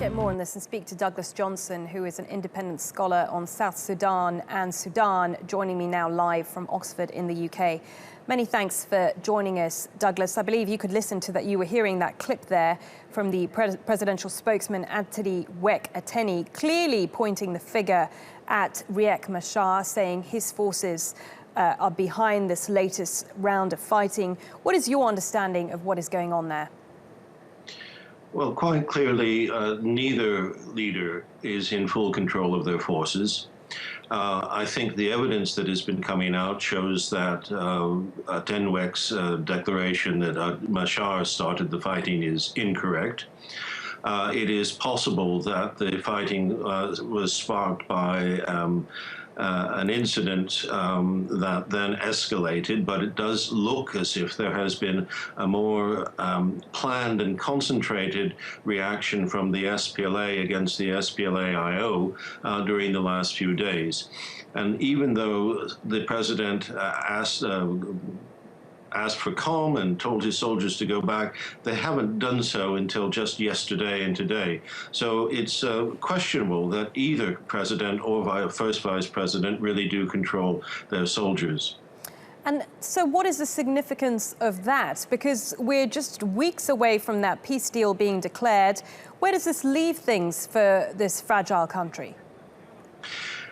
Get more on this and speak to Douglas Johnson, who is an independent scholar on South Sudan and Sudan, joining me now live from Oxford in the UK. Many thanks for joining us, Douglas. I believe you could listen to that. You were hearing that clip there from the presidential spokesman, Anthony Ateni, clearly pointing the finger at Riek Machar, saying his forces are behind this latest round of fighting. What is your understanding of what is going on there? Well, quite clearly, neither leader is in full control of their forces. I think the evidence that has been coming out shows that Tenwek's declaration that Machar started the fighting is incorrect. It is possible that the fighting was sparked by an incident that then escalated, but it does look as if there has been a more planned and concentrated reaction from the SPLA against the SPLA-IO during the last few days. And even though the president asked for calm and told his soldiers to go back, they haven't done so until just yesterday and today. So it's questionable that either president or first vice president really do control their soldiers. And so what is the significance of that? Because we're just weeks away from that peace deal being declared. Where does this leave things for this fragile country?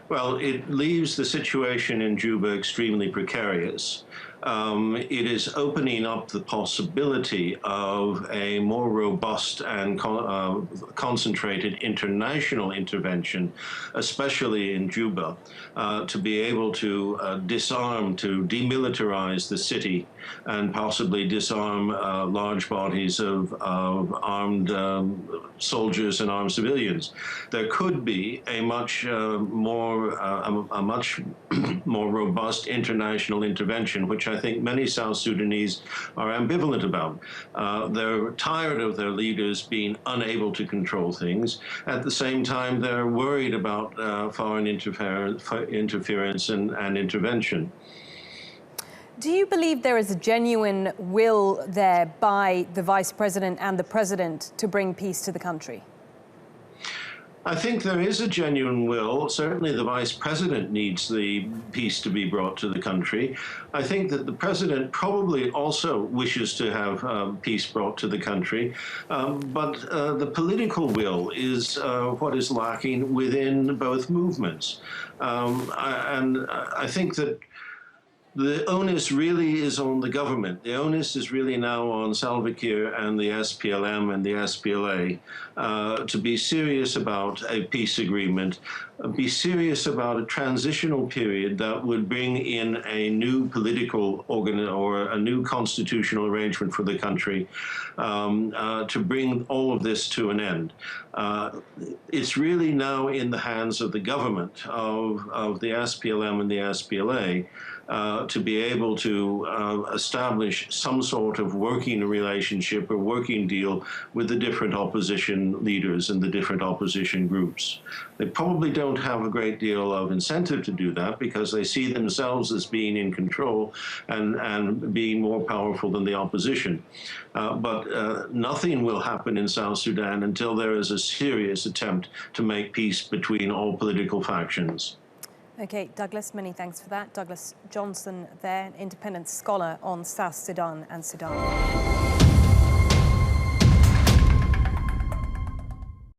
Well, it leaves the situation in Juba extremely precarious. It is opening up the possibility of a more robust and concentrated international intervention, especially in Juba, to be able to disarm, to demilitarize the city and possibly disarm large bodies of armed soldiers and armed civilians. There could be a much more robust international intervention, which I think many South Sudanese are ambivalent about. They're tired of their leaders being unable to control things. At the same time, they're worried about foreign interference and intervention. Do you believe there is a genuine will there by the vice president and the president to bring peace to the country? I think there is a genuine will. Certainly the vice president needs the peace to be brought to the country. I think that the president probably also wishes to have peace brought to the country. But the political will is what is lacking within both movements. And I think that the onus really is on the government. The onus is really now on Salva Kiir and the SPLM and the SPLA to be serious about a peace agreement, be serious about a transitional period that would bring in a new political or a new constitutional arrangement for the country to bring all of this to an end. It's really now in the hands of the government of the SPLM and the SPLA to be able to establish some sort of working relationship or working deal with the different opposition leaders and the different opposition groups. They probably don't have a great deal of incentive to do that because they see themselves as being in control and being more powerful than the opposition. But nothing will happen in South Sudan until there is a serious attempt to make peace between all political factions. Okay, Douglas, many thanks for that. Douglas Johnson there, an independent scholar on South Sudan and Sudan.